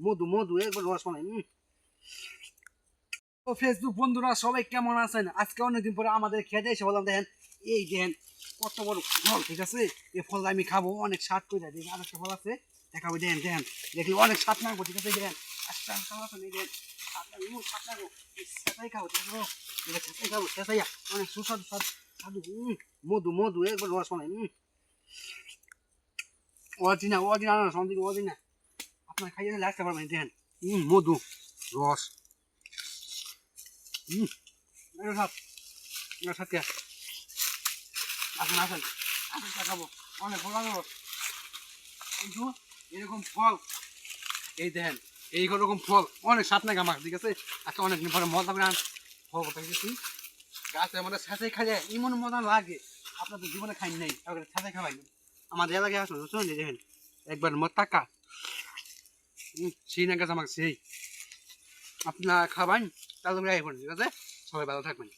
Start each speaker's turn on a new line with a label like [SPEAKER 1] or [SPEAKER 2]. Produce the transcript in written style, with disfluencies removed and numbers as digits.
[SPEAKER 1] মধু মধু একবার রস বানাই। তো ফেসবুক বন্ধুরা সবাই কেমন আছেন? আজকে অনেকদিন পরে আমাদের খেতে এসে বললাম, দেখেন এই দেখেন কত বড় ফল, ঠিক আছে? এই ফল আমি খাবো, অনেক স্বাদ করে দেখেন। আর একটা ফল আছে দেখাবো, দেখেন দেখেন দেখলে অনেক স্বাদ লাগবো, ঠিক আছে? দেখেন আজকে আমি খাওয়া আছে, দেখেন স্বাদ লাগবে, স্বাদ লাগবো। সেটাই খাবো, ঠিক আছে? সেটাই খাবো, সেটাই অনেক সুস্বাদু সাদু। মধু মধু একবার রস বানাই। অরিজিনাল অরিজিনাল না, সন্দিকে অরিজিনাল। আপনার খাইয়ে লাগতে পারবেন, দেখেন মধু রস। এটা স্বাদ, এটা স্বাদ কে? আসেন আসেন আসেন, দেখাবো অনেক বড় রস। কিন্তু এরকম ফল, এই দেখেন এই রকম ফল অনেক স্বাদ লাগে আমার, ঠিক আছে? আজকে অনেক দিন পরে মজা করে ফল কথা গেছি গাছে, আমাদের সাথে খাইলে এমন মজা লাগে, আপনার তো জীবনে খাই নাই, সাথে খাওয়াই আমাদের এলাকায় আসুন, বুঝছেন? দেখেন একবার মত টাকা সেই না গেছে আমাকে সেই, আপনারা খাবেন তাহলে আইফোন, ঠিক আছে? সবাই ভালো থাকবেন।